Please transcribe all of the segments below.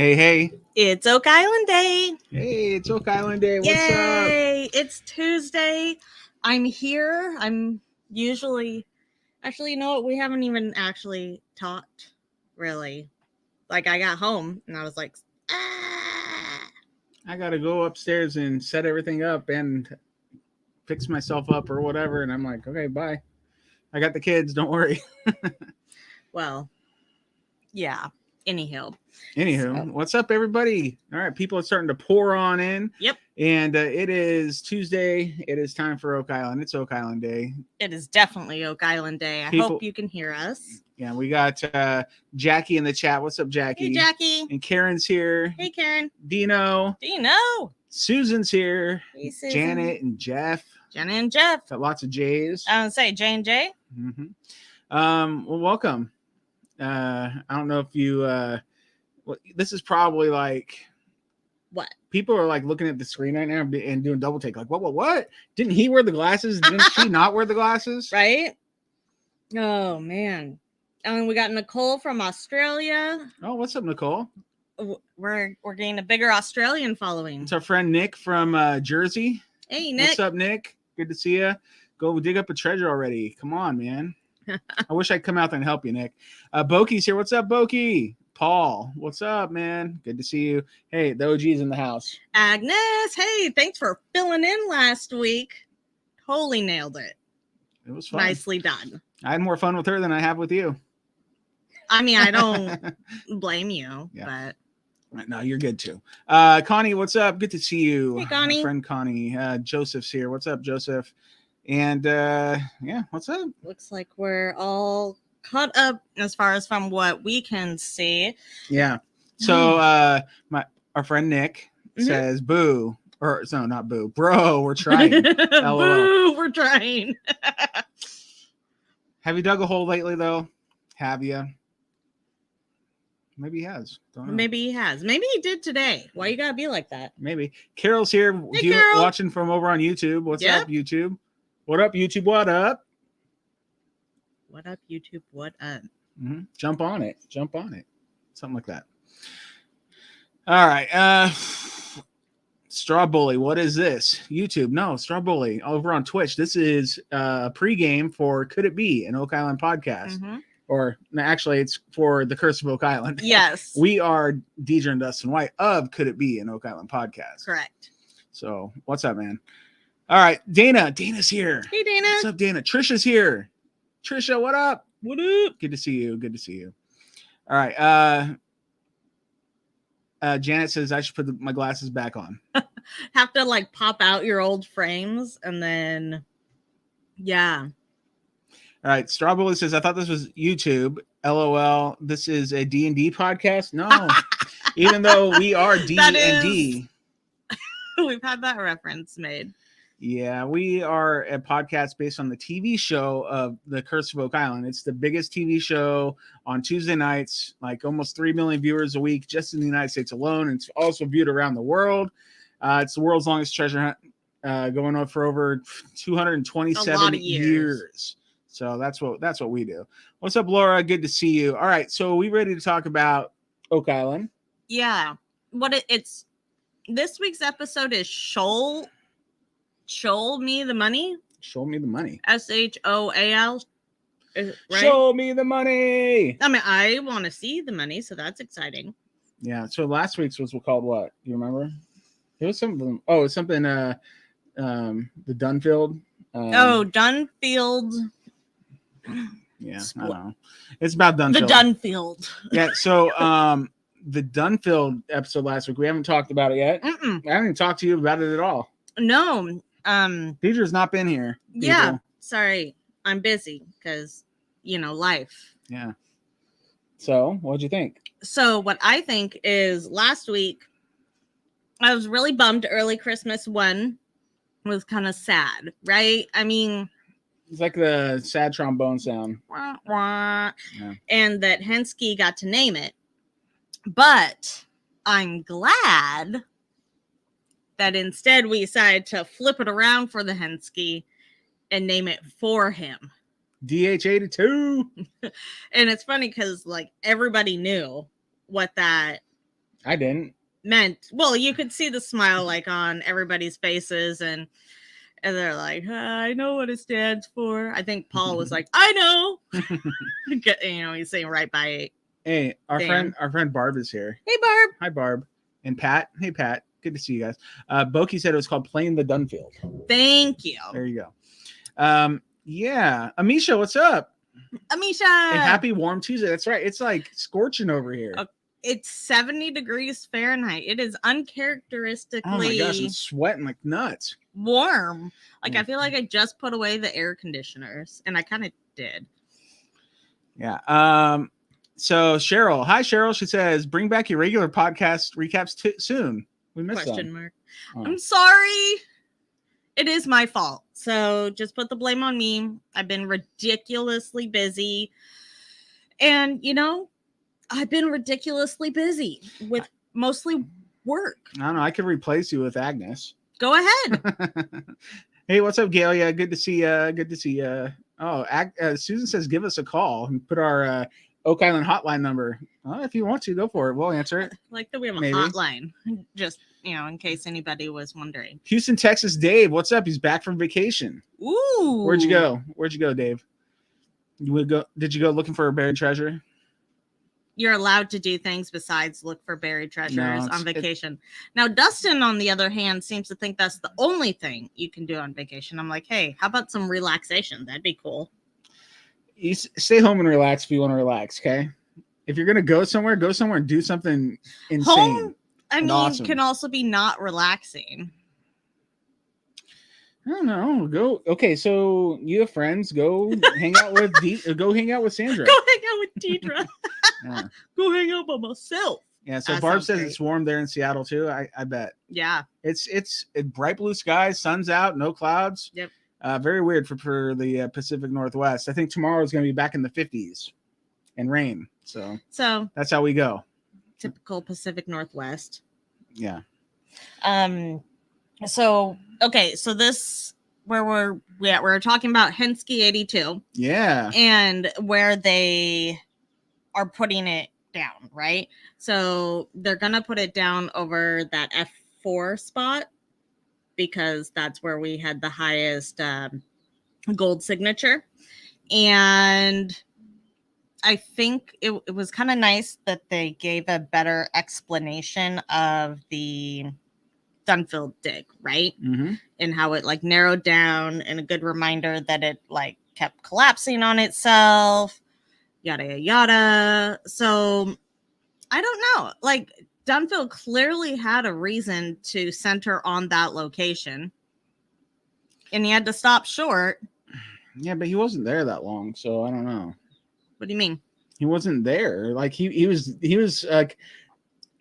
Hey, hey. It's Oak Island Day. Hey, it's Oak Island Day. What's Yay! It's Tuesday. I'm here. I'm usually... Actually, you know what? We haven't even actually talked, really. Like, I got home, and I was like, ah! I got to go upstairs and set everything up and fix myself up or whatever. And I'm like, okay, bye. I got the kids. Don't worry. Well, yeah. Anywho, what's up, everybody? All right, people are starting to pour on in. Yep. And it is Tuesday. It is time for Oak Island. It's Oak Island Day. It is definitely Oak Island Day. I hope you can hear us. Yeah, we got Jackie in the chat. What's up, Jackie? Hey, Jackie. And Karen's here. Hey, Karen. Dino. Susan's here. Hey, Susan. Janet and Jeff. Got lots of J's. I would say J&J. Mm-hmm. Well, welcome. I don't know if you this is probably like what people are like looking at the screen right now and doing double take, like what didn't he wear the glasses? Didn't she not wear the glasses? Right. Oh man. And we got Nicole from Australia. Oh, what's up, Nicole? We're getting a bigger Australian following. It's our friend Nick from Jersey. Hey, Nick. What's up, Nick? Good to see you. Go dig up a treasure already. Come on, man. I wish I'd come out there and help you, Nick. Boki's here. What's up, Boki? Paul, what's up, man? Good to see you. Hey, the OG's in the house. Agnes, hey, thanks for filling in last week. Totally nailed it. It was fun. Nicely done. I had more fun with her than I have with you. I mean, I don't blame you, but... No, you're good too. Connie, what's up? Good to see you. Hey, Connie. My friend Connie. Joseph's here. What's up, Joseph? And what's up? Looks like we're all caught up as far as from what we can see. Yeah. So our friend Nick says boo. Or no, not boo. Bro, we're trying. Boo, we're trying. Have you dug a hole lately though? Have you? Maybe he has. Don't know. Maybe he has. Maybe he did today. Why you gotta be like that? Maybe. Carol's here. Hey, Carol. Watching from over on YouTube. What's up, YouTube? What up, YouTube? What up? What up, YouTube? What up? Mm-hmm. Jump on it. Something like that. All right. Straw Bully. What is this? YouTube. No, Straw Bully. Over on Twitch. This is a pregame for Could It Be, an Oak Island podcast. Mm-hmm. Or actually, it's for the Curse of Oak Island. Yes. We are Deidre and Dustin White of Could It Be, an Oak Island podcast. Correct. So, what's up, man? All right, Dana's here. Hey, Dana. What's up, Dana? Trisha's here. Trisha, what up? What up? Good to see you. All right. Janet says I should put my glasses back on. Have to like pop out your old frames and then, yeah. All right. Strawberry says I thought this was YouTube. LOL. This is a D&D podcast. No, even though we are D&D. We've had that reference made. Yeah, we are a podcast based on the TV show of The Curse of Oak Island. It's the biggest TV show on Tuesday nights, like almost 3 million viewers a week just in the United States alone. It's also viewed around the world. It's the world's longest treasure hunt, going on for over 227 years. So that's what we do. What's up, Laura? Good to see you. All right, so we ready to talk about Oak Island? Yeah. It's this week's episode is Shoal. Show me the money. Show me the money. SHOAL. Right? Show me the money. I mean, I want to see the money, so that's exciting. Yeah. So last week's was called what? Do you remember? It was something. Oh, it's something. The Dunfield. Dunfield. Yeah, I don't know. It's about Dunfield. The Dunfield. Yeah. So the Dunfield episode last week. We haven't talked about it yet. Mm-mm. I haven't even talked to you about it at all. No. Deidre's not been here. Yeah, sorry, I'm busy because life. Yeah. So what'd you think? So what I think is last week I was really bummed. Early Christmas one was kind of sad, right? I mean, it's like the sad trombone sound. Wah, wah, yeah. And that Henske got to name it, but I'm glad that instead we decided to flip it around for the Henske and name it for him. DH82. And it's funny because like everybody knew what that I didn't. meant. Well, you could see the smile like on everybody's faces, and they're like, I know what it stands for. I think Paul was like, I know. He's saying right by. Hey, our Dan. friend Barb is here. Hey, Barb. Hi, Barb. And Pat. Hey, Pat. Good to see you guys. Boki said it was called Playing the Dunfield. Thank you. There you go. Yeah. Amisha, what's up? Amisha. A happy warm Tuesday. That's right. It's like scorching over here. It's 70 degrees Fahrenheit. It is uncharacteristically Oh my gosh, I'm sweating like nuts. Warm. Like, I feel like I just put away the air conditioners, and I kind of did. Yeah. So Cheryl, hi Cheryl. She says, "Bring back your regular podcast recaps soon." We missed Question mark. Oh. I'm sorry. It is my fault. So just put the blame on me. I've been ridiculously busy, and I've been ridiculously busy with mostly work. I don't know. I could replace you with Agnes. Go ahead. Hey, what's up, Gail? Yeah, good to see you. Good to see you. Oh, Susan says, "Give us a call and put our Oak Island hotline number." Well, if you want to, go for it. We'll answer it. Like that we have a hotline, just in case anybody was wondering. Houston, Texas, Dave. What's up? He's back from vacation. Ooh. Where'd you go? Where'd you go, Dave? Did you go looking for a buried treasure? You're allowed to do things besides look for buried treasures on vacation. Now, Dustin, on the other hand, seems to think that's the only thing you can do on vacation. I'm like, hey, how about some relaxation? That'd be cool. You stay home and relax if you want to relax, okay? If you're going to go somewhere and do something insane. Home, awesome. Can also be not relaxing. I don't know. Go. Okay, so you have friends. Go hang out with go hang out with Sandra. Go hang out with Deidre. Yeah. Go hang out by myself. Yeah. So Barb says it's warm there in Seattle too. I bet. Yeah. It's bright blue skies, sun's out, no clouds. Yep. Very weird for the Pacific Northwest. I think tomorrow is going to be back in the 50s and rain. So that's how we go. Typical Pacific Northwest. Yeah. So this where we're talking about Henschke 82. Yeah. And where they are putting it down, right? So they're gonna put it down over that F4 spot because that's where we had the highest gold signature. And I think it was kind of nice that they gave a better explanation of the Dunfield dig, right? Mm-hmm. And how it like narrowed down, and a good reminder that it like kept collapsing on itself, yada yada. So I don't know. Like Dunfield clearly had a reason to center on that location, and he had to stop short. Yeah, but he wasn't there that long, so I don't know. What do you mean? He wasn't there. Like he was like.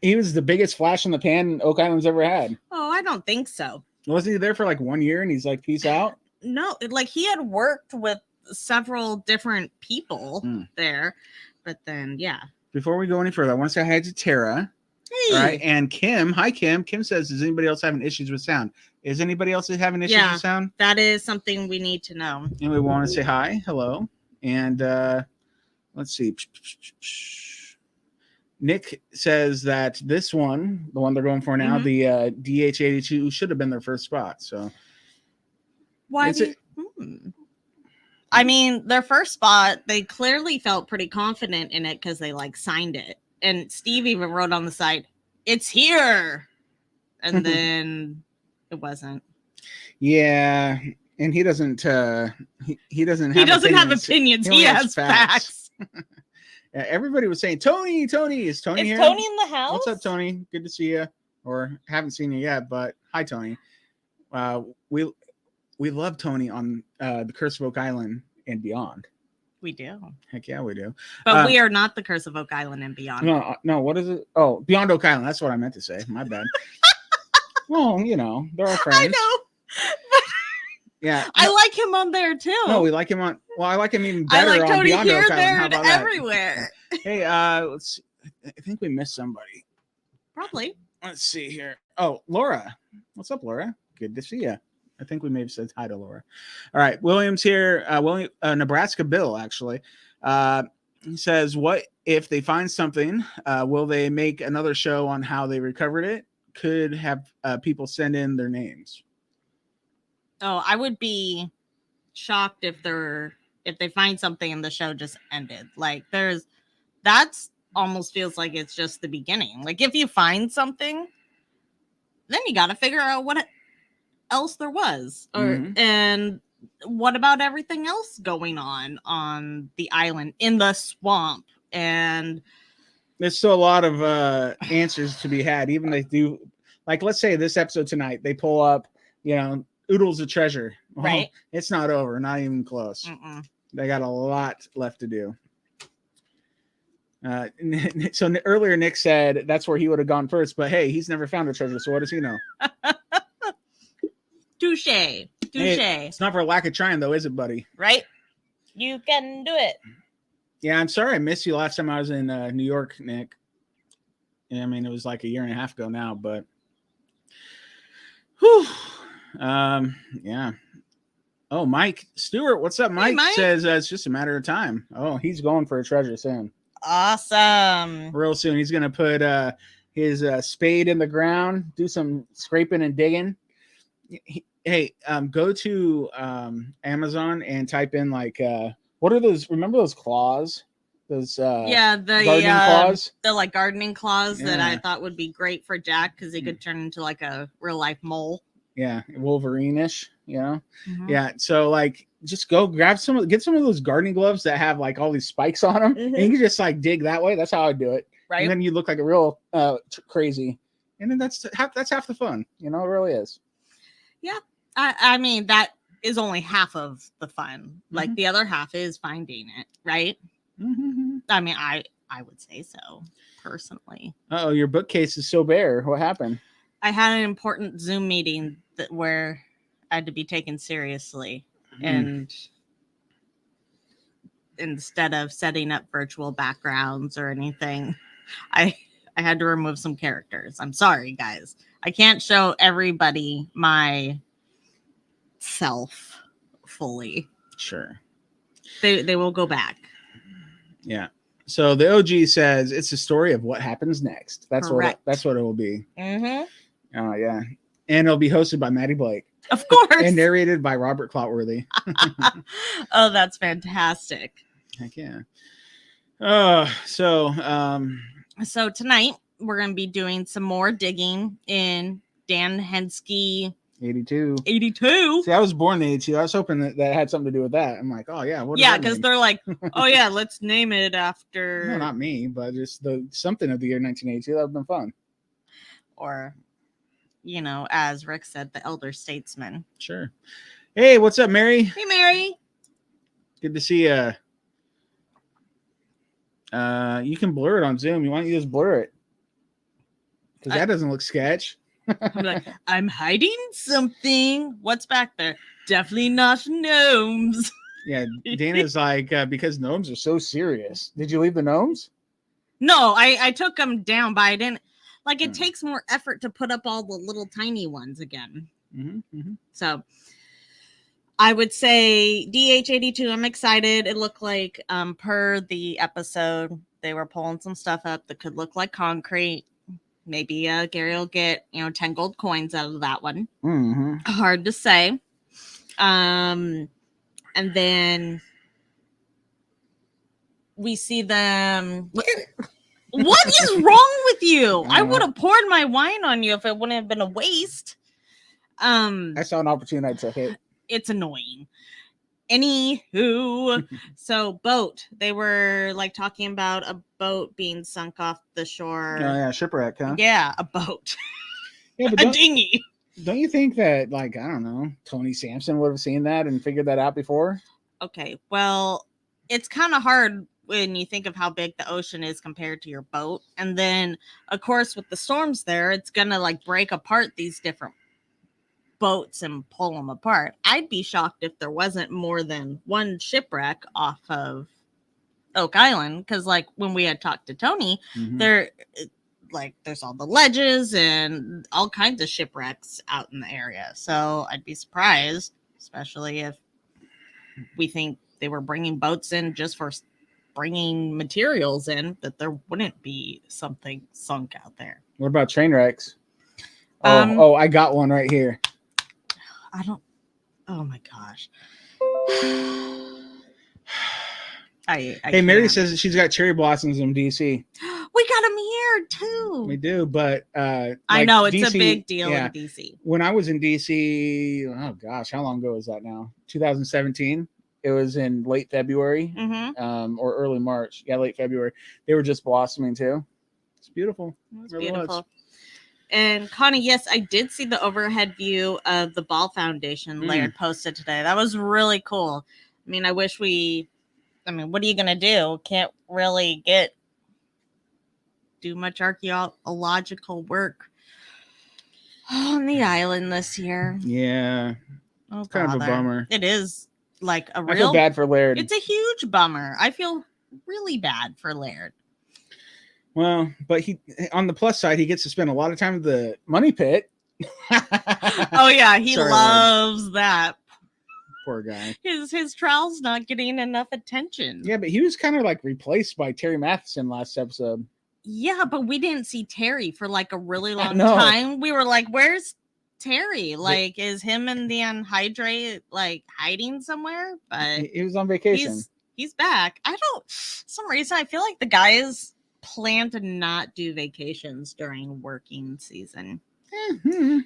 He was the biggest flash in the pan Oak Island's ever had. Oh, I don't think so. Wasn't he there for like 1 year and he's like, peace out? No, like he had worked with several different people there. But then, yeah. Before we go any further, I want to say hi to Tara. Hey. All right. And Kim. Hi, Kim. Kim says, is anybody else having issues with sound? Is anybody else having issues with sound? That is something we need to know. And we want to say hi. Hello. And let's see. Nick says that this one, the one they're going for now, the DH82 should have been their first spot. So why? I mean, their first spot, they clearly felt pretty confident in it because they like signed it. And Steve even wrote on the side, "It's here," and then it wasn't. Yeah, and he doesn't. He doesn't have opinions. He has facts. Yeah, everybody was saying, Tony, is Tony here? Tony in the house? What's up, Tony? Good to see you. Or haven't seen you yet, but hi, Tony. We love Tony on the Curse of Oak Island and beyond. We do. Heck yeah, we do. But we are not the Curse of Oak Island and beyond. No. What is it? Oh, Beyond Oak Island. That's what I meant to say. My bad. Well, they're our friends. I know. Yeah, I like him on there too. No, we like him on. Well, I like him even better. I like on Tony Beyond here, Oak Island. there, How and about that? everywhere. Hey, let's see. I think we missed somebody. Probably. Let's see here. Oh, Laura. What's up, Laura? Good to see you. I think we may have said hi to Laura. All right, William's here. Nebraska Bill, actually. He says, what if they find something? Will they make another show on how they recovered it? Could have people send in their names. Oh, I would be shocked if they find something and the show just ended. Like that's almost feels like it's just the beginning. Like if you find something, then you got to figure out what else there was, and what about everything else going on the island, in the swamp, and there's still a lot of answers to be had. Even they do, like, let's say this episode tonight, they pull up, oodles of treasure. Well, right? It's not over, not even close. They got a lot left to do. So earlier Nick said that's where he would have gone first, but hey, he's never found a treasure, so what does he know? Touche. Hey, it's not for lack of trying, though, is it, buddy? Right? You can do it. Yeah, I'm sorry I missed you last time I was in New York, Nick. Yeah, I mean, it was like a year and a half ago now, but whew. Yeah. Oh, Mike Stewart, what's up? Mike, Mike says it's just a matter of time. Oh, he's going for a treasure soon. Awesome. Real soon. He's going to put his spade in the ground, do some scraping and digging. Hey, go to Amazon and type in what are those? Remember those claws? Those the gardening claws? The like gardening claws that I thought would be great for Jack because he could turn into like a real life mole. Yeah, Wolverine-ish, Yeah, so just go get some of those gardening gloves that have like all these spikes on them, and you can just dig that way. That's how I do it. Right. And then you look like a real crazy, and then that's half the fun. It really is. Yeah, I mean that is only half of the fun. Like the other half is finding it, right? I mean, I would say so personally. Oh, your bookcase is so bare. What happened? I had an important Zoom meeting where I had to be taken seriously, and instead of setting up virtual backgrounds or anything, I had to remove some characters. I'm sorry, guys. I can't show everybody my self fully. Sure. They will go back. Yeah. So the OG says it's a story of what happens next. That's what it will be. Oh yeah. And it'll be hosted by Maddie Blake. Of course. And narrated by Robert Clotworthy. Oh, that's fantastic. Heck yeah. So tonight we're going to be doing some more digging in Dan Henske 82. See, I was born in 82. I was hoping that had something to do with that. I'm like, oh yeah. Yeah, because they're like, oh yeah, let's name it after. No, not me, but just something of the year 1982. That would have been fun. Or, as Rick said, the elder statesman. Sure. Hey, what's up, Mary? Hey, Mary. Good to see you. You can blur it on Zoom. Why don't you just blur it? Because that doesn't look sketch. I'm like, I'm hiding something. What's back there? Definitely not gnomes. Yeah, Dana's like, because gnomes are so serious. Did you leave the gnomes? No, I took them down, but I didn't. Like, it takes more effort to put up all the little tiny ones again. So I would say DH82, I'm excited. It looked like, per the episode, they were pulling some stuff up that could look like concrete. Maybe Gary will get, 10 gold coins out of that one. Hard to say. And then we see them. What is wrong with you? I would have poured my wine on you if it wouldn't have been a waste. I saw an opportunity to hit. It's annoying. Anywho, so boat. They were talking about a boat being sunk off the shore. Oh yeah, shipwreck, huh? Yeah, a boat. Yeah, but a dinghy. Don't you think that, I don't know, Tony Sampson would have seen that and figured that out before? Okay, well, it's kind of hard when you think of how big the ocean is compared to your boat. And then, of course, with the storms there, it's going to break apart these different boats and pull them apart. I'd be shocked if there wasn't more than one shipwreck off of Oak Island. Because, when we had talked to Tony, there's all the ledges and all kinds of shipwrecks out in the area. So I'd be surprised, especially if we think they were bringing boats in just for bringing materials in, that there wouldn't be something sunk out there. What about train wrecks? Um, I got one right here. I don't. Oh my gosh. I Hey, Mary can't. says that she's got cherry blossoms in DC. We got them here too. We do, but I know it's a big deal yeah. in DC. When I was in DC, oh gosh, how long ago was that now? 2017. It was in late February, or early March. Yeah, late February. They were just blossoming too. It's beautiful. It's beautiful. And Connie, yes, I did see the overhead view of the Ball Foundation Laird posted today. That was really cool. I mean, what are you going to do? Can't really do much archaeological work on the island this year. Yeah. Oh, it's kind of a bummer. It is like a real... I feel bad for Laird. It's a huge bummer. I feel really bad for Laird. Well, but he, on the plus side, he gets to spend a lot of time at the money pit. Oh yeah, he loves Laird. That. Poor guy. His trial's not getting enough attention. Yeah, but he was kind of like replaced by Terry Matheson last episode. Yeah, but we didn't see Terry for like a really long time. We were like, where's Terry? Like, is him and the Anhydrate like hiding somewhere? But he was on vacation. He's back. Some reason I feel like the guys plan to not do vacations during working season.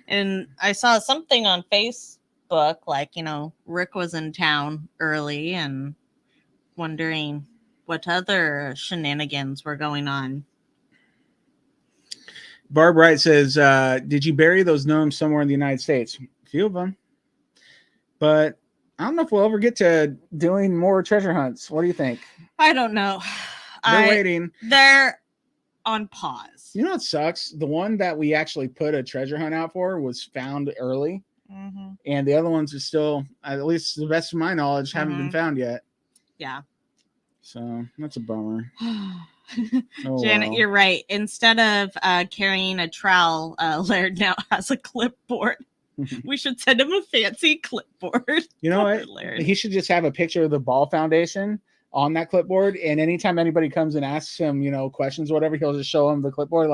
And I saw something on Facebook, like, Rick was in town early and wondering what other shenanigans were going on. Barb Wright says, did you bury those gnomes somewhere in the United States? A few of them. But I don't know if we'll ever get to doing more treasure hunts. What do you think? I don't know. They're waiting. They're on pause. You know what sucks? The one that we actually put a treasure hunt out for was found early. And the other ones are still, at least to the best of my knowledge, haven't been found yet. Yeah. So that's a bummer. Janet, you're right. Instead of carrying a trowel, Laird now has a clipboard. We should send him a fancy clipboard. You know what? Laird. He should just have a picture of the Ball Foundation on that clipboard, and anytime anybody comes and asks him, questions or whatever, he'll just show them the clipboard,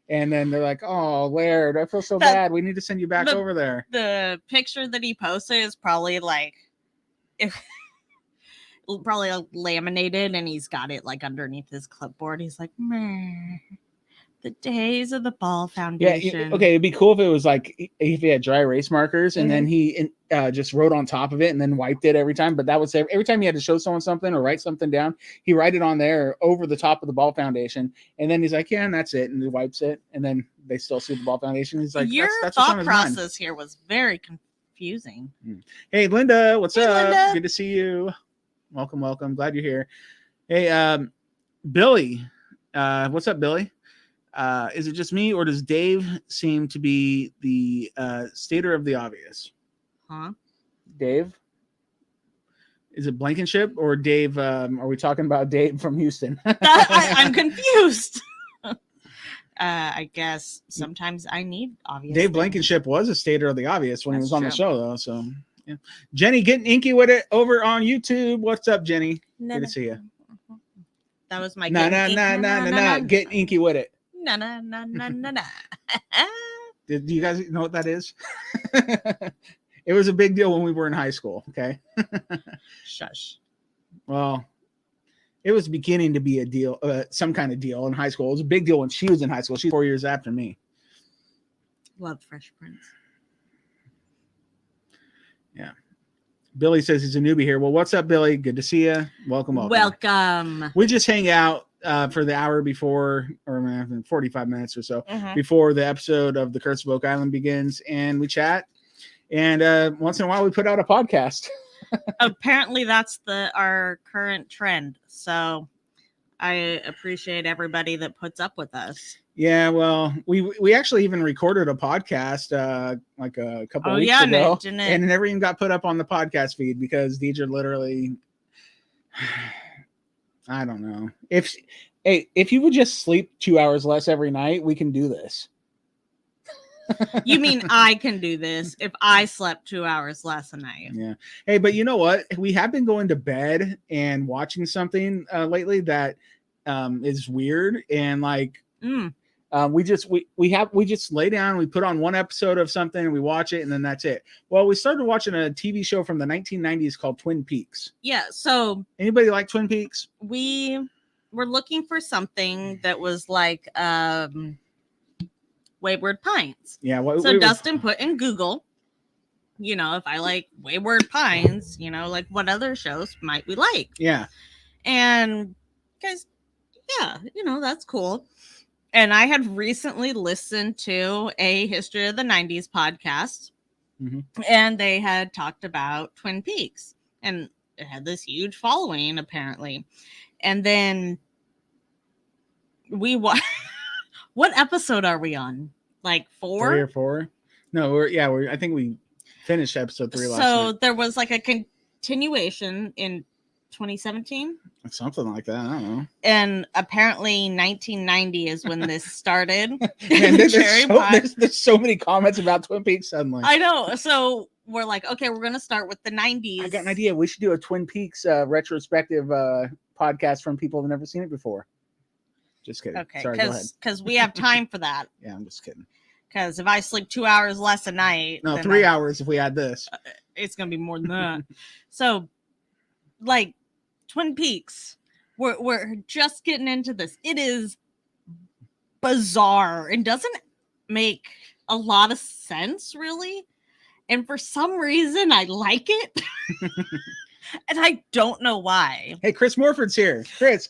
and then they're like, "Oh, Laird, I feel so bad. We need to send you back over there." The picture that he posted is probably probably laminated, and he's got it underneath his clipboard. He's like, meh. The days of the Ball Foundation. Yeah, okay, it'd be cool if it was if he had dry erase markers and then he just wrote on top of it and then wiped it every time. But that was every time he had to show someone something or write something down, he write it on there over the top of the Ball Foundation, and then he's like, "Yeah, and that's it," and he wipes it, and then they still see the Ball Foundation. He's like, "Your thought process here was very confusing." Hey, Linda, what's up? Linda. Good to see you. Welcome. Glad you're here. Hey, Billy, what's up, Billy? Is it just me, or does Dave seem to be the stater of the obvious? Huh? Dave? Is it Blankenship or Dave? Are we talking about Dave from Houston? I'm confused. I guess sometimes I need obvious. Dave Blankenship was a stater of the obvious when he was on the show, though. So, yeah. Jenny getting inky with it over on YouTube. What's up, Jenny? Good to see you. That was my getting inky with it. Na. Do you guys know what that is? It was a big deal when we were in high school. Okay. Shush. Well, it was beginning to be a deal, some kind of deal in high school. It was a big deal when she was in high school. She's 4 years after me. Love Fresh Prince. Yeah. Billy says he's a newbie here. Well, what's up, Billy? Good to see you. Welcome. We just hang out for the hour before, or 45 minutes or so before the episode of The Curse of Oak Island begins, and we chat. And once in a while, we put out a podcast. Apparently, that's our current trend. So I appreciate everybody that puts up with us. Yeah, well, we actually even recorded a podcast like a couple of weeks ago, and it never even got put up on the podcast feed because Deidre literally, I don't know. If you would just sleep 2 hours less every night, we can do this. You mean I can do this if I slept 2 hours less a night? Yeah. Hey, but you know what? We have been going to bed and watching something lately that is weird, and like we just lay down, we put on one episode of something, and we watch it, and then that's it. Well, we started watching a TV show from the 1990s called Twin Peaks. Yeah. So anybody like Twin Peaks? We were looking for something that was like Wayward Pines. Yeah. So Dustin put in Google, if I like Wayward Pines, like what other shows might we like? Yeah. And guys, yeah, that's cool. And I had recently listened to a History of the 90s podcast, and they had talked about Twin Peaks, and it had this huge following apparently. And then what episode are we on? Like 4? 3 or 4? No, I think we finished episode 3 last night. So there was like a continuation in 2017, something like that. I don't know. And apparently 1990 is when this started. Man, there's so many comments about Twin Peaks suddenly. I know. So we're like, okay, we're gonna start with the 90s. I got an idea. We should do a Twin Peaks retrospective podcast from people who've never seen it before. Just kidding. Okay, sorry, go ahead. Because we have time for that. Yeah, I'm just kidding. Because if I sleep 2 hours less a night, no, 3 hours if we add this, it's gonna be more than that. So, like, Twin Peaks, we're just getting into this. It is bizarre and doesn't make a lot of sense, really. And for some reason, I like it. And I don't know why. Hey, Chris Morford's here. Chris.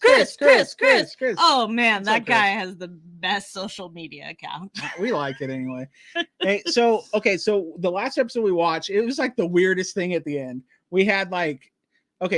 Oh, man, that guy has the best social media account. We like it anyway. Hey, so the last episode we watched, it was like the weirdest thing at the end. We had like,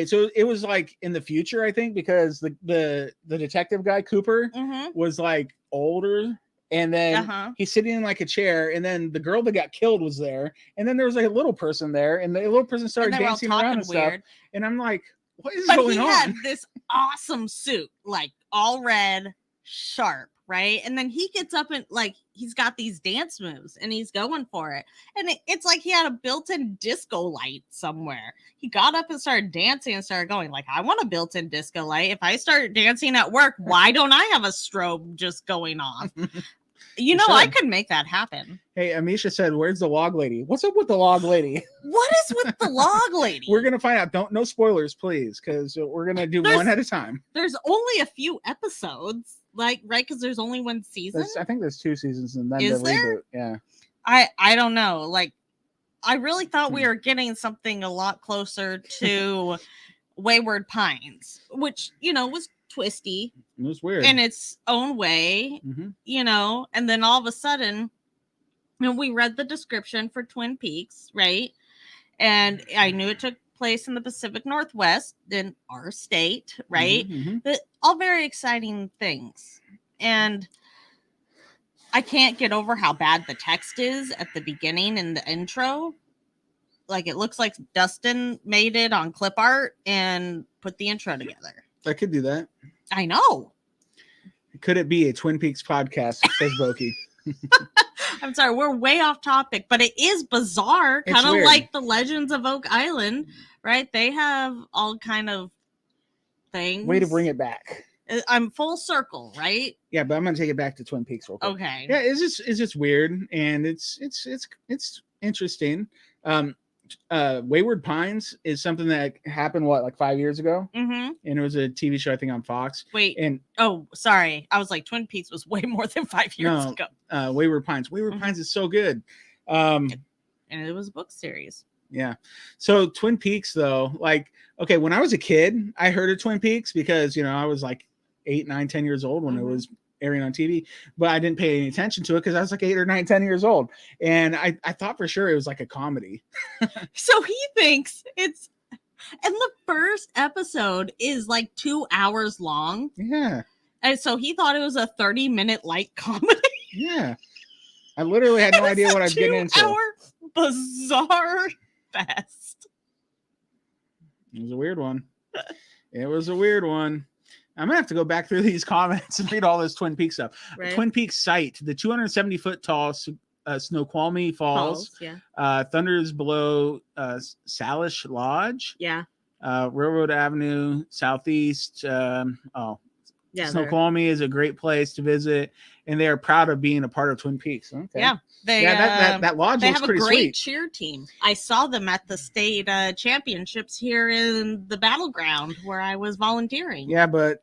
so it was like in the future, I think, because the detective guy, Cooper, was like older. And then he's sitting in like a chair, and then the girl that got killed was there, and then there was like a little person there, and the little person started dancing around and stuff. And I'm like, what is going on? He had this awesome suit, like all red, sharp, right? And then he gets up and like he's got these dance moves, and he's going for it. And it's like he had a built-in disco light somewhere. He got up and started dancing and started going like, I want a built-in disco light. If I start dancing at work, why don't I have a strobe just going off? I could make that happen. Hey, Amisha said, where's the log lady? What's up with the log lady? What is with the log lady? We're going to find out. No spoilers, please, because we're going to do one at a time. There's only a few episodes, right? Because there's only one season. I think there's 2 seasons and then is the there? reboot. Yeah. I don't know. Like, I really thought we were getting something a lot closer to Wayward Pines, which, was twisty. It was weird in its own way, and then all of a sudden, we read the description for Twin Peaks, right? And I knew it took place in the Pacific Northwest in our state, right? But all very exciting things. And I can't get over how bad the text is at the beginning in the intro. Like, it looks like Dustin made it on clip art and put the intro together. I could do that. I know. Could it be a Twin Peaks podcast, says Boki? I'm sorry, we're way off topic, but it is bizarre, kind of like the Legends of Oak Island, right? They have all kind of things. Way to bring it back. I'm full circle, right? Yeah, but I'm gonna take it back to Twin Peaks real quick. Okay. Yeah, it's just weird, and it's interesting. Wayward Pines is something that happened like 5 years ago, and it was a TV show I think on Fox. Sorry, I was like Twin Peaks was way more than 5 years ago. Wayward Pines is so good, and it was a book series. Yeah, so Twin Peaks though, like, okay, when I was a kid, I heard of Twin Peaks because I was like 8, 9, 10 years old when it was airing on TV, but I didn't pay any attention to it because I was like 8 or 9, 10 years old, and I thought for sure it was like a comedy. So he thinks it's, and the first episode is like 2 hours long. Yeah, and so he thought it was a 30-minute light comedy. Yeah, I literally had no idea what I was getting into. 2-hour bizarre fest. It was a weird one. I'm gonna have to go back through these comments and read all this Twin Peaks stuff. Right. Twin Peaks site, the 270-foot tall Snoqualmie Falls. Yeah. Thunder's below Salish Lodge. Yeah. Railroad Avenue Southeast. Yeah. Snoqualmie is a great place to visit, and they are proud of being a part of Twin Peaks. Okay. Yeah. That lodge they looks have a pretty great sweet. cheer team. I saw them at the state championships here in the battleground where I was volunteering. Yeah, but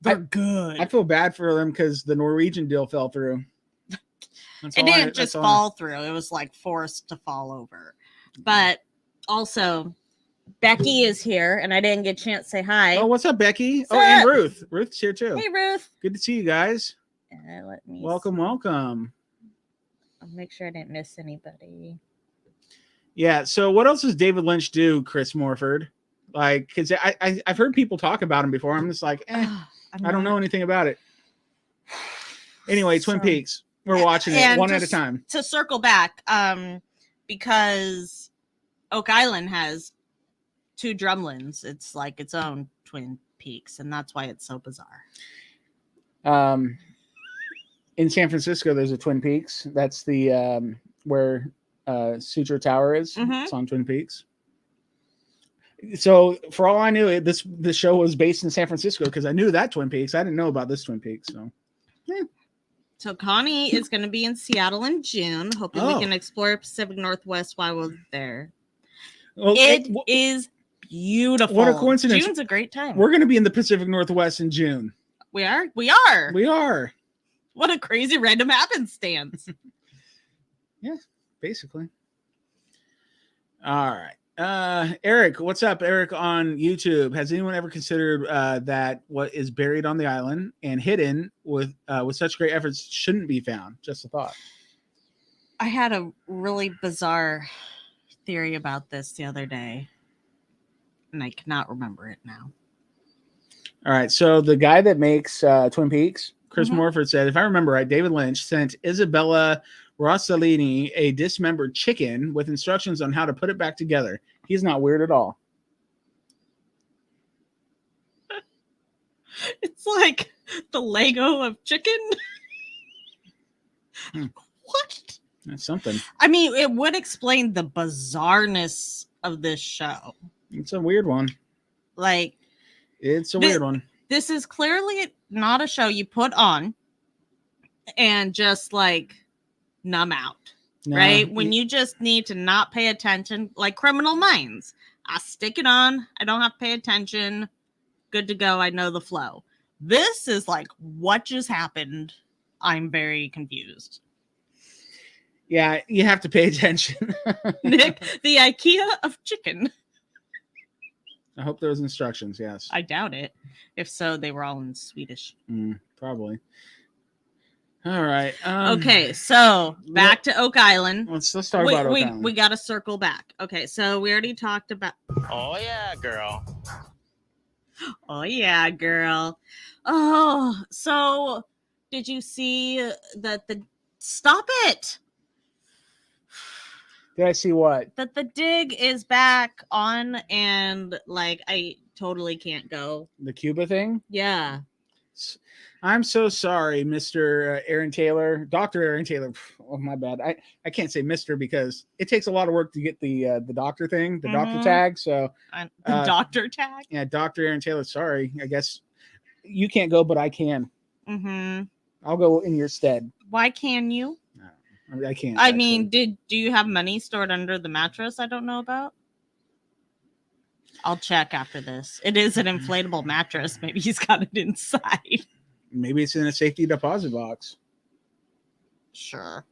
they're good. I feel bad for them because the Norwegian deal fell through. It didn't just fall through. It was like forced to fall over. But also, Becky is here, and I didn't get a chance to say hi. Oh, what's up, Becky? What's and up? Ruth. Ruth's here too. Hey, Ruth. Good to see you guys. Welcome. I'll make sure I didn't miss anybody. Yeah. So, what else does David Lynch do, Chris Morford? Like, because I've heard people talk about him before. I'm just like, I don't know anything about it. Anyway, Twin Peaks. We're watching it one at a time. To circle back, because Oak Island has 2 drumlins. It's like its own Twin Peaks, and that's why it's so bizarre. In San Francisco, there's a Twin Peaks. That's the where Suture Tower is. Mm-hmm. It's on Twin Peaks. So, for all I knew, this show was based in San Francisco because I knew that Twin Peaks. I didn't know about this Twin Peaks. So, yeah. So Connie is going to be in Seattle in June. Hoping we can explore Pacific Northwest while we're there. Well, it is beautiful. What a coincidence. June's a great time. We're going to be in the Pacific Northwest in June. We are? We are. What a crazy random happenstance. Yeah, basically. All right. Eric, what's up, Eric, on YouTube? Has anyone ever considered that what is buried on the island and hidden with such great efforts shouldn't be found? Just a thought. I had a really bizarre theory about this the other day, and I cannot remember it now. All right, so the guy that makes Twin Peaks, Chris Morford, said, if I remember right, David Lynch sent Isabella Rossellini a dismembered chicken with instructions on how to put it back together. He's not weird at all. It's like the Lego of chicken. What? That's something. I mean, it would explain the bizarreness of this show. It's a weird one. Like, it's a weird one. This is clearly not a show you put on and just like numb out. No, right? When you just need to not pay attention, like Criminal Minds. I stick it on. I don't have to pay attention. Good to go. I know the flow. This is like, what just happened? I'm very confused. Yeah, you have to pay attention. Nick, the IKEA of chicken. I hope there was instructions, yes. I doubt it. If so, they were all in Swedish. Probably. All right. Okay, so back to Oak Island. Let's talk about Oak Island. We got to circle back. Okay, so we already talked about... Oh, yeah, girl. Oh, yeah, girl. Oh, so did you see that the... Stop it! Did I see what? That the dig is back on and, like, I totally can't go. The Cuba thing? Yeah. I'm so sorry, Mr. Aaron Taylor. Dr. Aaron Taylor. Oh, my bad. I can't say Mr. because it takes a lot of work to get the doctor thing, the doctor tag. So the doctor tag? Yeah, Dr. Aaron Taylor. Sorry. I guess you can't go, but I can. I'll go in your stead. Why can you? I can't. I mean, do you have money stored under the mattress I don't know about? I'll check after this. It is an inflatable mattress. Maybe he's got it inside. Maybe it's in a safety deposit box. Sure.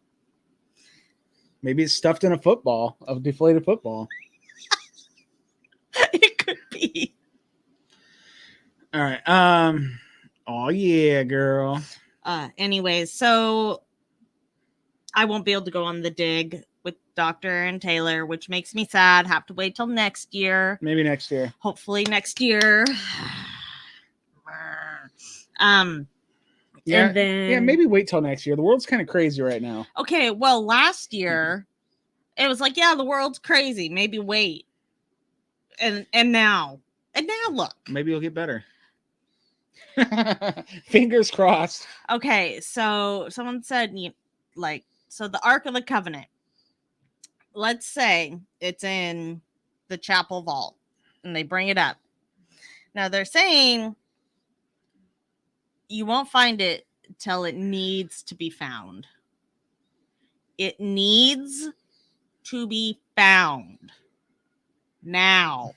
Maybe it's stuffed in a football, a deflated football. It could be. All right. Oh yeah, girl. Anyways, so I won't be able to go on the dig with Dr. Aaron Taylor, which makes me sad. Have to wait till next year. Maybe next year. Hopefully next year. Yeah, and then, yeah, maybe wait till next year. The world's kind of crazy right now. Okay, well, last year it was like, yeah, the world's crazy. Maybe wait. And now look. Maybe you'll get better. Fingers crossed. Okay, so someone said, like, So the Ark of the Covenant. Let's say it's in the chapel vault and they bring it up. Now they're saying you won't find it till it needs to be found. It needs to be found. Now,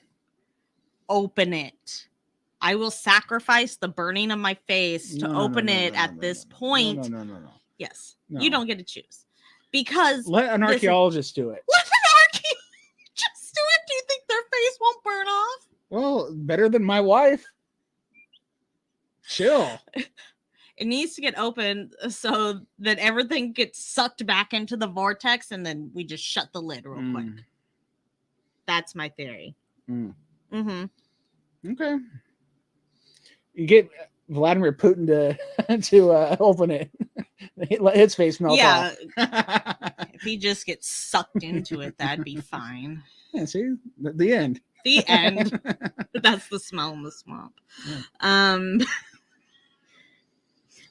open it. I will sacrifice the burning of my face to open it at this point. No. Yes. No. You don't get to choose. Because let an archaeologist do it. let an archaeologist do it. Do you think their face won't burn off? Well, better than my wife. Chill. It needs to get open so that everything gets sucked back into the vortex and then we just shut the lid real quick. That's my theory. Mm-hmm. Okay. You get Vladimir Putin to open it. Let his face melt off. If he just gets sucked into it, that'd be fine. Yeah, see? The end. The end. That's the smell in the swamp. Yeah.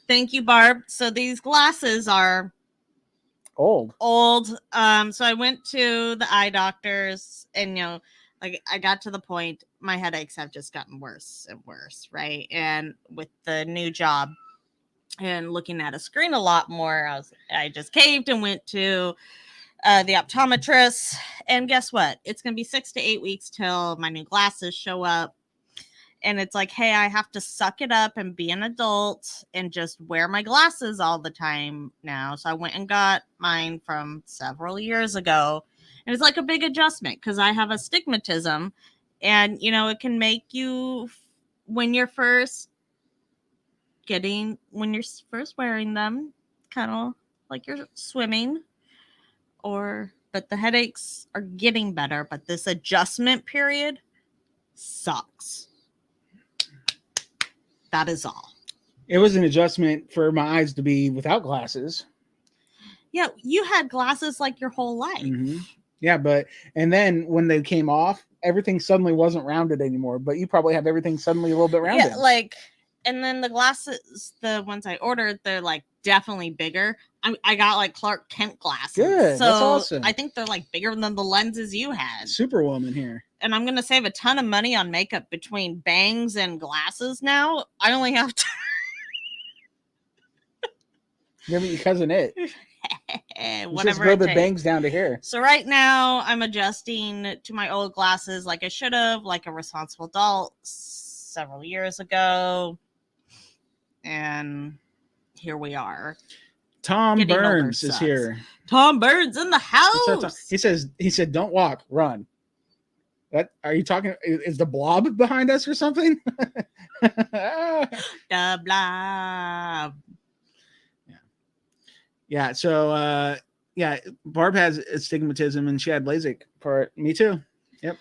Thank you, Barb. So these glasses are old. So I went to the eye doctors and, like I got to the point, my headaches have just gotten worse and worse, right? And with the new job and looking at a screen a lot more, I just caved and went to the optometrist. And guess what? It's going to be 6 to 8 weeks till my new glasses show up. And it's like, hey, I have to suck it up and be an adult and just wear my glasses all the time now. So I went and got mine from several years ago. And it's like a big adjustment because I have astigmatism. And, it can make you, when you're first wearing them, kind of like you're swimming. But the headaches are getting better. But this adjustment period sucks. That is all. It was an adjustment for my eyes to be without glasses. Yeah, you had glasses like your whole life. Mm-hmm. Yeah, and then when they came off, everything suddenly wasn't rounded anymore. But you probably have everything suddenly a little bit rounded. Yeah, and then the glasses, the ones I ordered, they're like definitely bigger. I got like Clark Kent glasses. Good, so that's awesome. I think they're like bigger than the lenses you had. Superwoman here. And I'm gonna save a ton of money on makeup between bangs and glasses now. I only have to. Give me your cousin it. Whatever. Just grow the bangs down to here. So right now I'm adjusting to my old glasses like I should have, like a responsible adult several years ago. And here we are. Tom Burns is here. Tom Burns in the house. He said, don't walk, run. Are you talking? Is the blob behind us or something? The blob. Yeah. So, Barb has astigmatism and she had LASIK for it. Me too. Yep.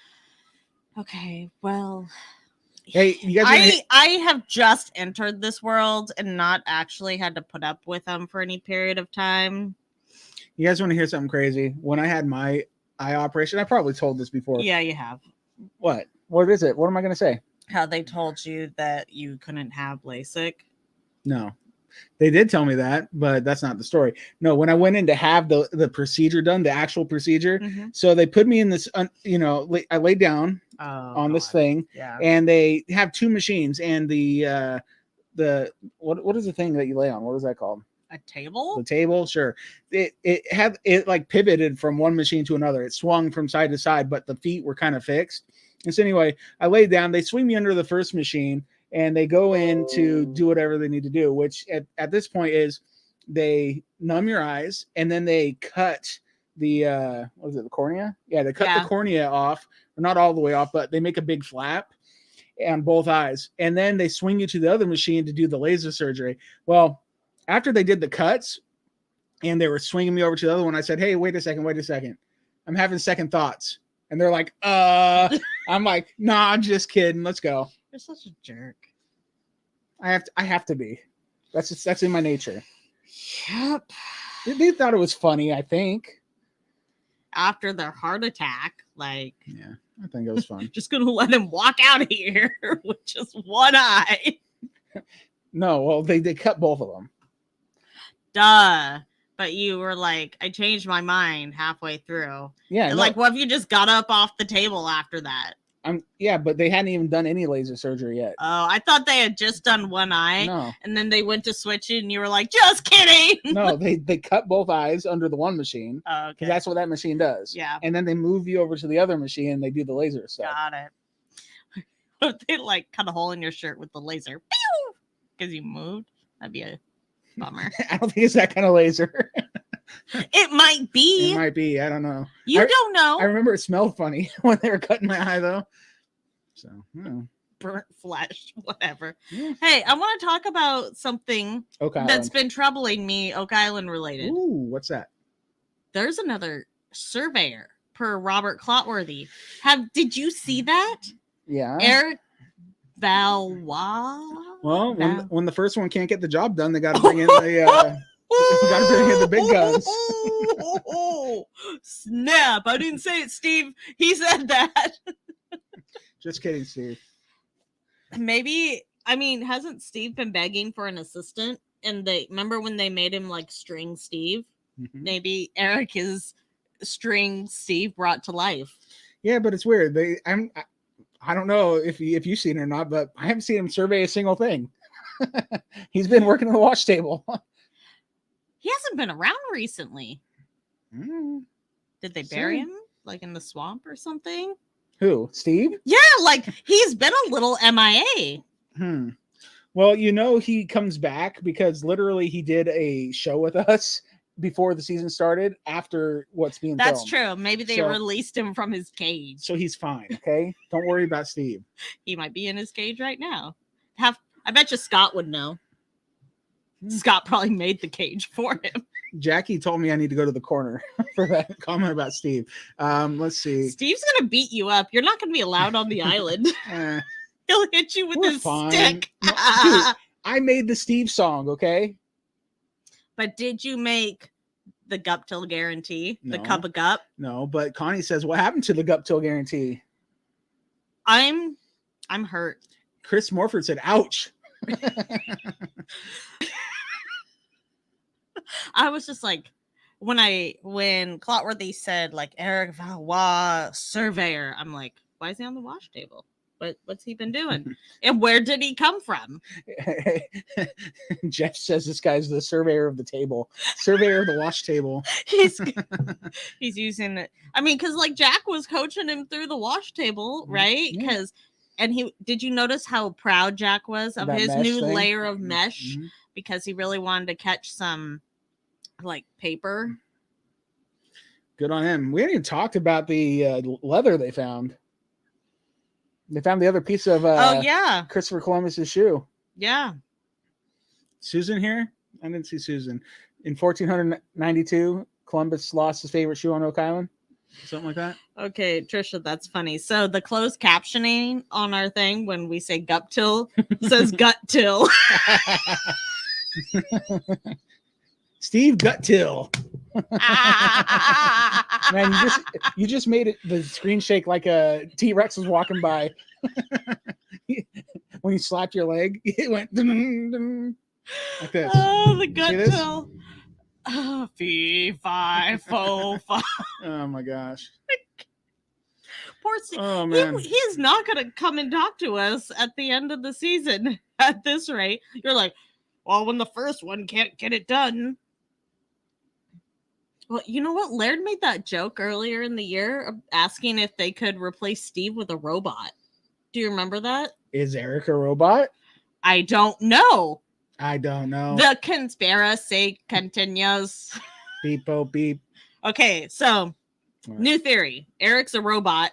Okay. Well, hey, you guys. I have just entered this world and not actually had to put up with them for any period of time. You guys want to hear something crazy? When I had my eye operation, I probably told this before. Yeah, you have. What? What is it? What am I going to say? How they told you that you couldn't have LASIK? No. They did tell me that, but that's not the story. No, when I went in to have the procedure done, the actual procedure, so they put me in this, I laid down on this thing, and they have two machines, and the what is the thing that you lay on? What is that called? A table? The table, sure. It like pivoted from one machine to another. It swung from side to side, but the feet were kind of fixed. And so anyway, I laid down. They swing me under the first machine, and they go in to do whatever they need to do, which at this point is they numb your eyes, and then they cut the what is it, the cornea? Yeah, they cut the cornea off, not all the way off, but they make a big flap on both eyes, and then they swing you to the other machine to do the laser surgery. Well, after they did the cuts and they were swinging me over to the other one, I said, hey, wait a second. I'm having second thoughts. And they're like, I'm like, nah, I'm just kidding. Let's go. You're such a jerk. I have to be. That's in my nature. Yep. They thought it was funny, I think. After their heart attack, yeah, I think it was fun. Just gonna let him walk out of here with just one eye. No, well, they cut both of them. Duh. but you were like, I changed my mind halfway through. Yeah. And No, like, what if you just got up off the table after that? yeah, but they hadn't even done any laser surgery yet. Oh, I thought they had just done one eye. No. And then they went to switch it and you were like, just kidding. No, they cut both eyes under the one machine. Oh, Because okay. that's what that machine does. Yeah. And then they move you over to the other machine and they do the laser stuff. Got it. They like cut a hole in your shirt with the laser. Because you moved. That'd be a bummer. I don't think it's that kind of laser. It might be. It might be. I don't know. You don't know. I remember it smelled funny when they were cutting my eye, though. So, Burnt flesh, whatever. Yeah. Hey, I want to talk about something Oak Island. that's been troubling me, Oak Island related. Ooh, what's that? There's another surveyor per Robert Clotworthy. Did you see that? Yeah. Eric Valois? Well, when the first one can't get the job done, they got to bring in the got to bring in the big guns. Snap! I didn't say it, Steve. He said that. Just kidding, Steve. Maybe, I mean, hasn't Steve been begging for an assistant? And they remember when they made him like String Steve? Mm-hmm. Maybe Eric is String Steve brought to life. Yeah, but it's weird. I don't know if you've seen it or not, but I haven't seen him survey a single thing. He's been working on the wash table. He hasn't been around recently. Did they bury him like in the swamp or something? Who? Steve? Yeah, like he's been a little MIA. Well, he comes back because literally he did a show with us before the season started after what's being That's filmed. true. Maybe they released him from his cage. So he's fine, okay? Don't worry about Steve. He might be in his cage right now. I bet you Scott would know. Scott probably made the cage for him. Jackie told me I need to go to the corner for that comment about Steve. Let's see. Steve's gonna beat you up. You're not gonna be allowed on the island. He'll hit you with his stick. No, dude, I made the Steve song, okay? But did you make the Gup Till guarantee? No. The cup of Gup? No, but Connie says, what happened to the Gup Till guarantee? I'm hurt. Chris Morford said, ouch. I was just like, when Clotworthy said like Eric Valois surveyor, I'm like, why is he on the wash table? What's he been doing? And where did he come from? Jeff says this guy's the surveyor of the table, surveyor of the wash table. He's using it. I mean, because like Jack was coaching him through the wash table, right? Because did you notice how proud Jack was of his new layer of mesh? Mm-hmm. Because he really wanted to catch some like paper. Good on him. We hadn't even talked about the leather they found. They found the other piece of Christopher Columbus's shoe. Yeah. Susan here? I didn't see Susan. In 1492, Columbus lost his favorite shoe on Oak Island. Something like that. Okay, Trisha, that's funny. So the closed captioning on our thing when we say gut till says gut till. Steve Gut Till. Man, you just made it the screen shake like a T-Rex was walking by. When you slapped your leg, it went like this. Oh, the Gut Till. Oh, fee, fi, fo, fi. Oh my gosh. Poor Steve. Oh man. He's not gonna come and talk to us at the end of the season at this rate. You're like, well, when the first one can't get it done. Well, you know what? Laird made that joke earlier in the year asking if they could replace Steve with a robot. Do you remember that? Is Eric a robot? I don't know. The conspiracy continues. Beep, bo, beep. Okay, so new theory. Eric's a robot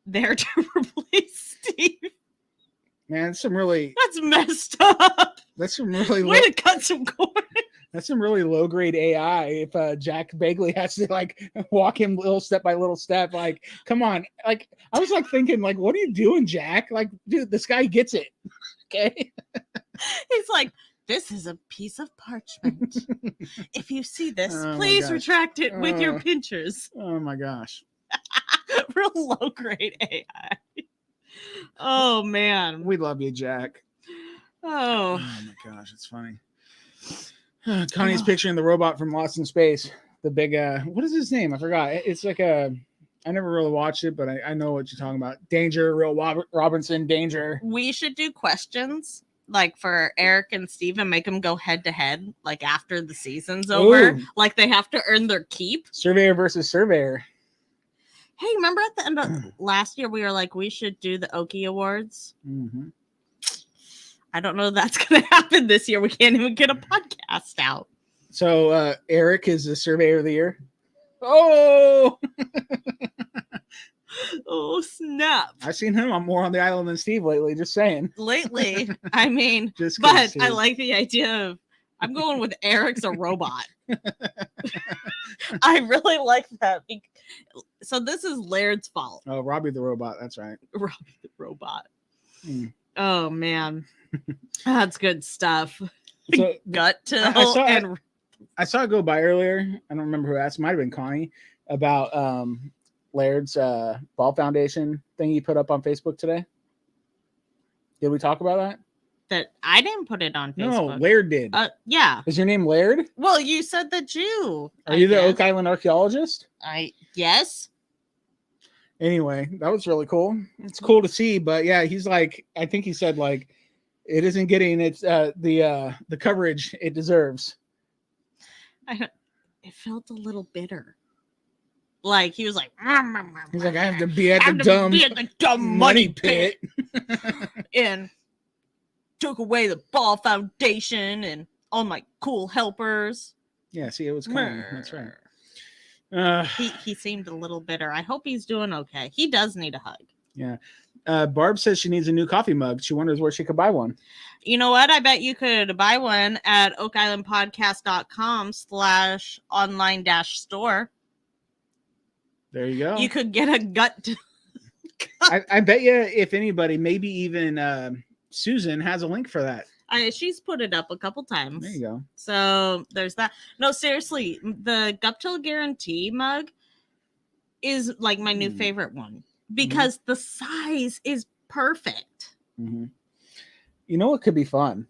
there to replace Steve. Man, that's messed up. That's some really way to cut some corn. That's some really low grade AI. If Jack Bagley has to like walk him little step by little step, like, come on. Like, I was like thinking, like, what are you doing, Jack? Like, dude, this guy gets it. Okay. He's like, this is a piece of parchment. If you see this, please retract it with your pinchers. Oh my gosh. Real low grade AI. Oh man. We love you, Jack. Oh my gosh, it's funny. Connie's picturing the robot from Lost in Space. The big, what is his name? I forgot. It's like I never really watched it, but I know what you're talking about. Danger, Real Robinson, Danger. We should do questions like for Eric and Steve and make them go head to head, like after the season's over. Ooh. Like they have to earn their keep. Surveyor versus Surveyor. Hey, remember at the end of last year, we were like, we should do the Okie Awards? Mm-hmm. I don't know if that's going to happen this year. We can't even get a podcast out. So Eric is the Surveyor of the Year. Oh! Oh, snap. I've seen him. I'm more on the island than Steve lately, just saying. Lately, I mean, Just but kidding, I Steve. like the idea of, I'm going with Eric's a robot. I really like that. So this is Laird's fault. Oh, Robbie the Robot. That's right. Robbie the robot. Mm. Oh, man. That's good stuff. So Gut to I saw it go by earlier. I don't remember who asked. Might have been Connie about Laird's ball foundation thing he put up on Facebook today. Did we talk about that? that I didn't put it on No, Facebook. Laird did. Yeah. Is your name Laird? Well, you said the Jew. Are you the Oak Island archaeologist? Yes. Anyway, that was really cool. It's cool to see, but yeah, he's like, I think he said like, it isn't getting its the coverage it deserves. It felt a little bitter. Like he was like, he's like, I have to be at the dumb money pit. And took away the ball foundation and all my cool helpers. Yeah, see, it was Connie. That's right. He seemed a little bitter. I hope he's doing okay. He does need a hug. Yeah. Barb says she needs a new coffee mug. She wonders where she could buy one. You know what? I bet you could buy one at oakislandpodcast.com/online-store. There you go. You could get a gut. I bet you, if anybody, maybe even Susan has a link for that. She's put it up a couple times. There you go. So there's that. No, seriously, the Guptill Guarantee mug is like my new favorite one because the size is perfect. Mm-hmm. You know what could be fun?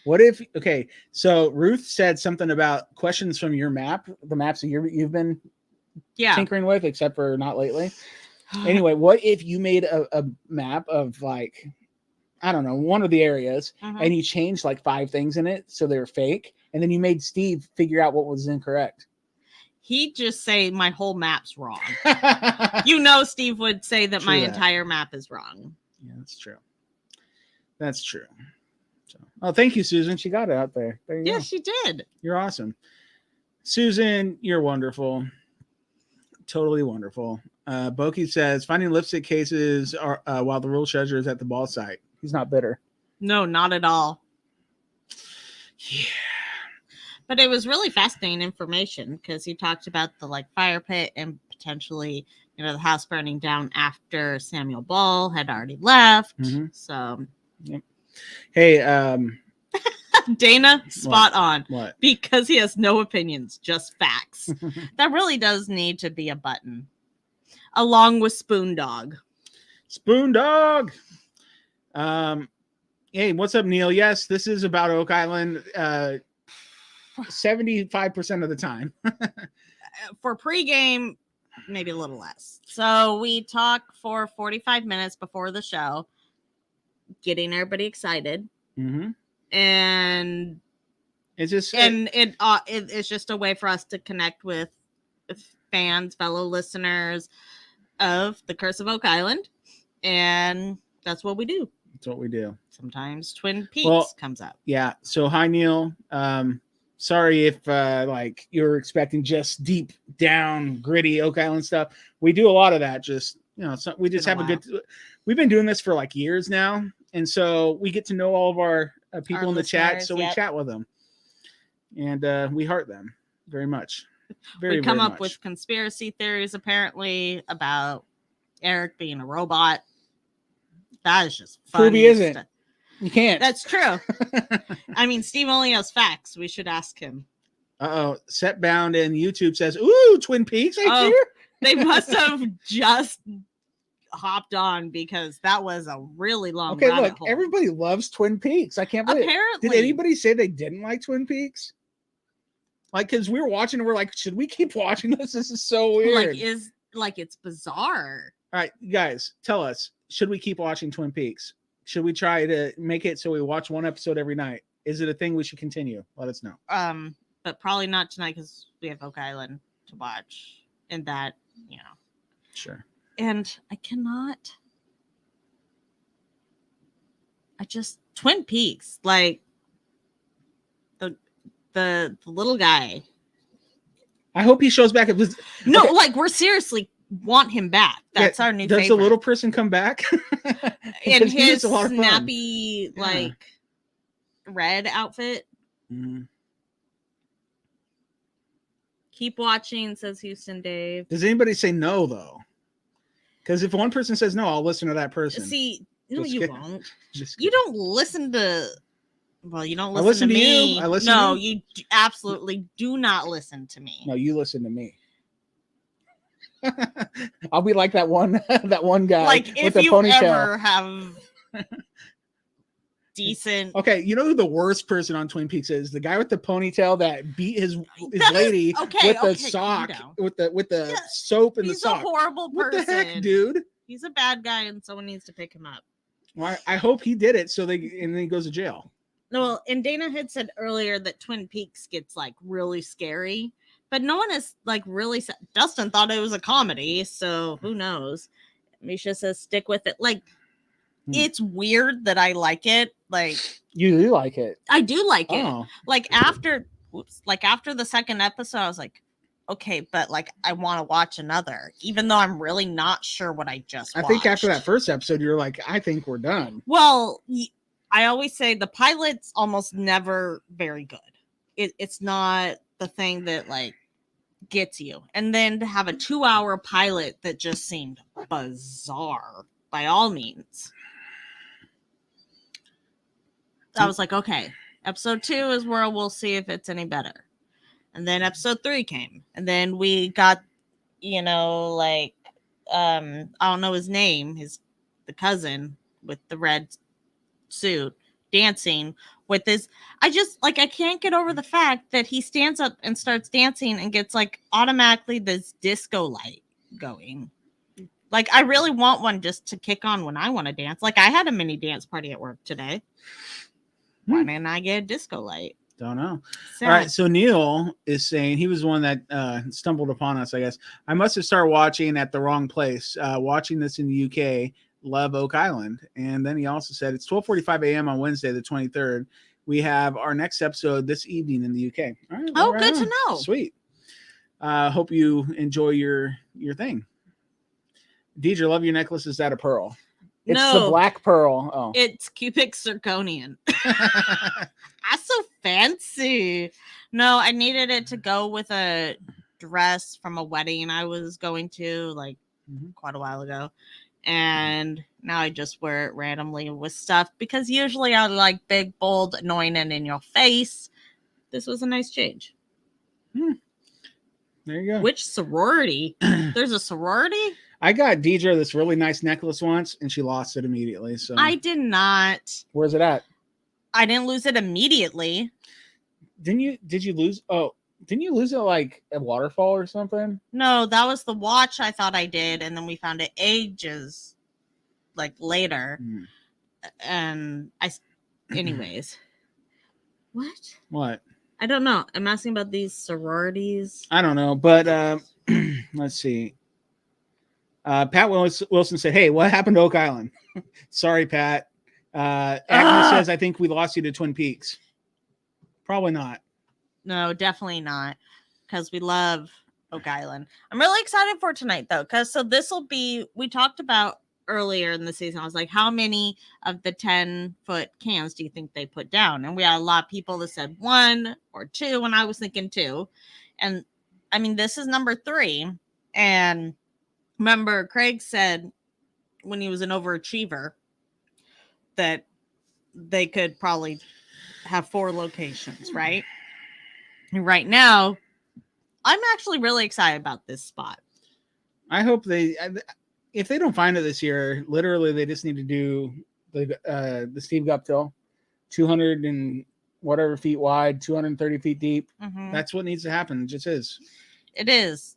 What if, okay, so Ruth said something about questions from your map, the maps that you've been tinkering with, except for not lately. Anyway, what if you made a map of like, I don't know, one of the areas, and you changed like 5 things in it so they're fake, and then you made Steve figure out what was incorrect? He'd just say my whole map's wrong. Steve would say that my entire map is wrong. Yeah, that's true. That's true. So, oh, thank you, Susan. She got it out there. There you go. She did. You're awesome. Susan, you're wonderful. Totally wonderful. Boki says, finding lipstick cases are while the real treasure is at the ball site. He's not bitter. No, not at all. Yeah. But it was really fascinating information because he talked about the fire pit and potentially, the house burning down after Samuel Ball had already left. So, yep. Hey, Dana, spot on. What? Because he has no opinions, just facts. That really does need to be a button, along with Spoon Dog. Spoon Dog. Hey, what's up, Neil? Yes, this is about Oak Island. 75% of the time. For pregame, maybe a little less. So we talk for 45 minutes before the show, getting everybody excited. And it's just it's just a way for us to connect with fans, fellow listeners of The Curse of Oak Island, and that's what we do. That's what we do. Sometimes Twin Peaks comes up. Yeah. So hi, Neil. Sorry if you're expecting just deep down gritty Oak Island stuff. We do a lot of that. Just we just have a good. We've been doing this for years now, and so we get to know all of our people in the chat. So we chat with them, and we heart them very much. We come up with conspiracy theories apparently about Eric being a robot. That is just fun. Prove he isn't. You can't. That's true. I mean, Steve only has facts. We should ask him. Setbound and YouTube says, "Ooh, Twin Peaks right here." They must have just hopped on because that was a really long. Okay, look, everybody loves Twin Peaks. I can't believe. Apparently, did anybody say they didn't like Twin Peaks? Like, because we were watching and we're like, should we keep watching this? This is so weird. It's bizarre. All right, guys, tell us, should we keep watching Twin Peaks? Should we try to make it so we watch one episode every night? Is it a thing we should continue? Let us know. But probably not tonight because we have Oak Island to watch, and that, Sure. And Twin Peaks, like the little guy. I hope he shows back. Like we're seriously want him back. That's our new favorite. Does the little person come back? In his snappy, red outfit. Mm-hmm. Keep watching, says Houston Dave. Does anybody say no, though? Because if one person says no, I'll listen to that person. See, no, you won't. You don't listen to... Well, you don't listen, listen to me. You. I listen to you absolutely do not listen to me. No, you listen to me. I'll be like that one guy like with if the you ponytail. Ever have decent. Okay, you know who the worst person on Twin Peaks is? The guy with the ponytail that beat his lady with the sock, with the soap in the sock. He's a horrible person. What the heck, dude? He's a bad guy, and someone needs to pick him up. Well, I hope he did it, and then he goes to jail. No, and Dana had said earlier that Twin Peaks gets really scary, but no one is really. Dustin thought it was a comedy, so who knows? Misha says stick with it. It's weird that I like it. You do like it. I do like it. After the second episode, I was like, okay, but I want to watch another, even though I'm really not sure what I just watched. I think after that first episode, you're like, I think we're done. Well, I always say the pilot's almost never very good. It's not the thing that gets you. And then to have a 2-hour pilot that just seemed bizarre by all means. I was like, okay, episode 2 is where we'll see if it's any better. And then episode 3 came. And then we got, I don't know his name, the cousin with the red suit dancing with this. I can't get over the fact that he stands up and starts dancing and gets automatically this disco light going. I really want one just to kick on when I want to dance. I had a mini dance party at work today. Why didn't I get a disco light? Don't know. Sad. All right, so Neil is saying he was the one that stumbled upon us, I guess. I must have started watching at the wrong place. Watching this in the UK. Love Oak Island. And then he also said it's 12:45 a.m. on Wednesday, the 23rd. We have our next episode this evening in the UK. All right, good to know. Sweet. Hope you enjoy your thing. Deidre, love your necklace. Is that a pearl? It's the black pearl. Oh, it's cubic zirconian. That's so fancy. No, I needed it to go with a dress from a wedding I was going to quite a while ago. And now I just wear it randomly with stuff because usually I like big, bold, annoying, and in your face. This was a nice change. There you go. Which sorority? There's a sorority? I got Deidre this really nice necklace once, and she lost it immediately. So I did not. Where's it at? I didn't lose it immediately. Did you lose? Oh, didn't you lose it a waterfall or something? No, that was the watch I thought I did, and then we found it ages later. And anyways. What? I don't know. I'm asking about these sororities. I don't know, but let's see. Pat Wilson said, "Hey, what happened to Oak Island?" Sorry, Pat. Agnes says, "I think we lost you to Twin Peaks." Probably not. No, definitely not, because we love Oak Island. I'm really excited for tonight, though, because this will be, we talked about earlier in the season. I was like, how many of the 10-foot cans do you think they put down? And we had a lot of people that said 1 or 2, and I was thinking 2. And I mean, this is number 3. And remember, Craig said when he was an overachiever that they could probably have 4 locations, right? And right now, I'm actually really excited about this spot. I hope if they don't find it this year, literally they just need to do the Steve Guptill 200 and whatever feet wide, 230 feet deep. Mhm. That's what needs to happen. It just is. It is.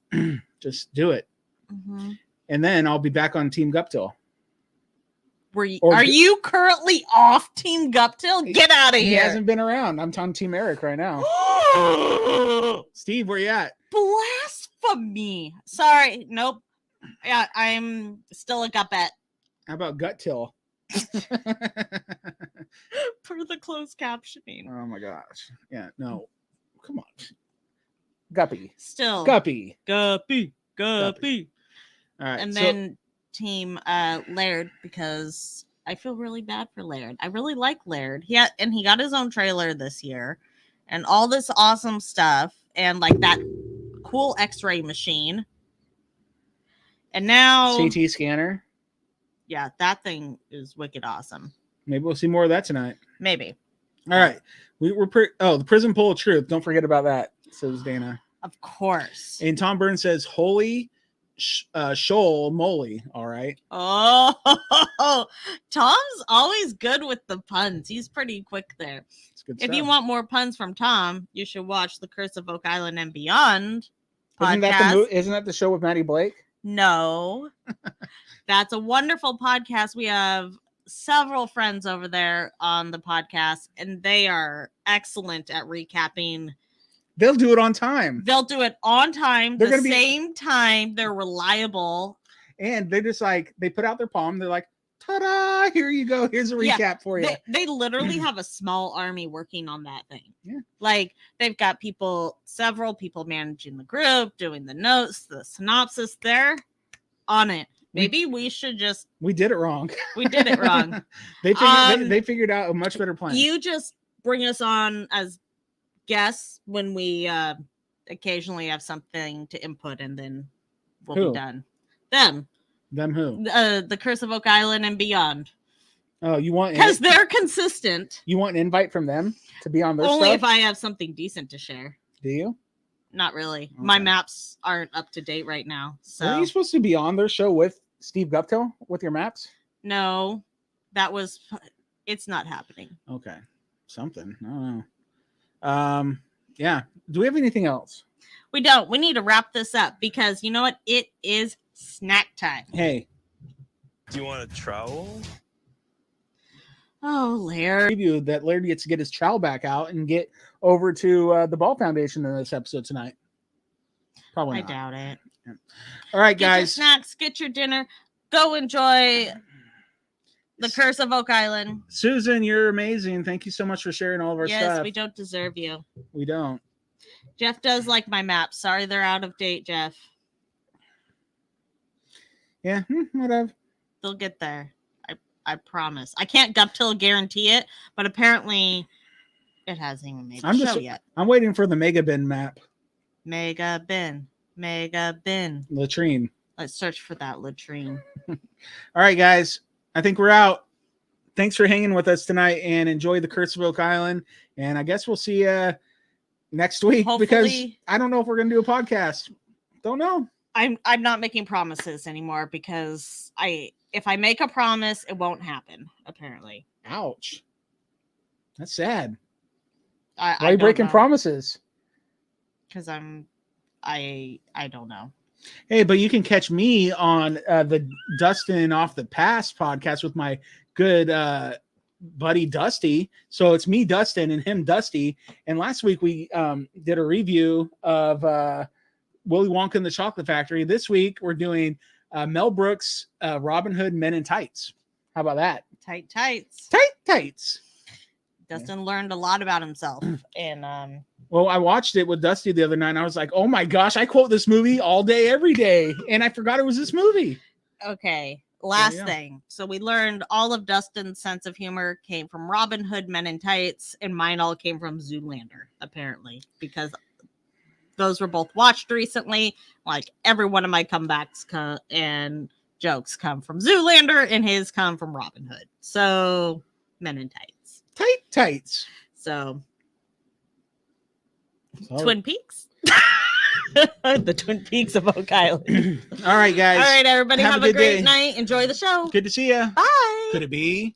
Just do it. Mhm. And then I'll be back on Team Guptill. Are you currently off Team Guptill? Get out of He here. hasn't been around. I'm on Team Eric right now. Steve, where you at? Blasphemy. Sorry. Nope. Yeah, I'm still a Guppet. How about Guttill? Per the closed captioning. Oh my gosh. Yeah, no. Come on. Guppy. Still. Guppy. Guppy. All right. And then Team Laird, because I feel really bad for Laird. I really like Laird. He got his own trailer this year and all this awesome stuff and like that cool x-ray machine. And now CT scanner. Yeah, that thing is wicked awesome. Maybe we'll see more of that tonight. Maybe. All right. We're the prison pool of truth. Don't forget about that, says Dana. Of course. And Tom Burns says, holy shoal moly. All right. Oh, Tom's always good with the puns. He's pretty quick there. It's good If stuff. you want more puns from Tom, you should watch The Curse of Oak Island and Beyond podcast. Isn't that the show with Maddie Blake? No. That's a wonderful podcast. We have several friends over there on the podcast, and they are excellent at recapping. They'll do it on time. They'll do it on time, They're the gonna be- same time. They're reliable. And they just they put out their palm. They're like, ta-da, here you go. Here's a recap for you. They literally have a small army working on that thing. Yeah. Like they've got several people managing the group, doing the notes, the synopsis. They're on it. Maybe we should just. We did it wrong. We did it wrong. They figured out a much better plan. You just bring us on as guests when we occasionally have something to input, and then we'll be done. Them who? The Curse of Oak Island and Beyond. Oh, you want Because they're consistent. You want an invite from them to be on their Only stuff? if I have something decent to share. Do you? Not really. Okay. My maps aren't up to date right now. So Are you supposed to be on their show with Steve Guptill with your maps? no, it's not happening. Okay. Something. I don't know. Yeah. Do we have anything else? We don't. We need to wrap this up because you know what? It is snack time. Hey. Do you want a trowel? Oh, Laird. Preview that Laird gets to get his trowel back out and get over to the Ball Foundation in this episode tonight. Probably I not. doubt it. All right, Get your guys. snacks, get your dinner. Go enjoy The Curse of Oak Island. Susan, you're amazing. Thank you so much for sharing all of our Yes, stuff. we don't deserve you. We don't. Jeff does like my maps. Sorry, they're out of date, Jeff. Yeah, whatever. They'll get there. I promise. I can't Guptill guarantee it, but apparently it hasn't even made the show yet. I'm waiting for the Mega Bin map. Mega bin. Latrine. Let's search for that latrine. All right, guys. I think we're out. Thanks for hanging with us tonight and enjoy the Curse of Oak Island. And I guess we'll see you next week because I don't know if we're going to do a podcast. Don't know. I'm not making promises anymore because if I make a promise, it won't happen, apparently. Ouch. That's sad. Why are you breaking promises? Because I don't know. Hey, but you can catch me on the Dustin Off the Past podcast with my good buddy Dusty. So it's me, Dustin, and him, Dusty. And last week we did a review of Willy Wonka and the Chocolate Factory. This week we're doing Mel Brooks' Robin Hood Men in Tights. How about that? Tights. Tights. Dustin learned a lot about himself. And well, I watched it with Dusty the other night and I was like, oh my gosh, I quote this movie all day, every day. And I forgot it was this movie. Okay. Last thing. So we learned all of Dustin's sense of humor came from Robin Hood Men in Tights, and mine all came from Zoolander, apparently, because those were both watched recently. Like every one of my comebacks and jokes come from Zoolander, and his come from Robin Hood. So Men in Tights. Tights. So Twin Peaks. The Twin Peaks of Oak Island. All right, guys. All right, everybody. Have a great day. night. Enjoy the show. Good to see you. Bye. Could it be?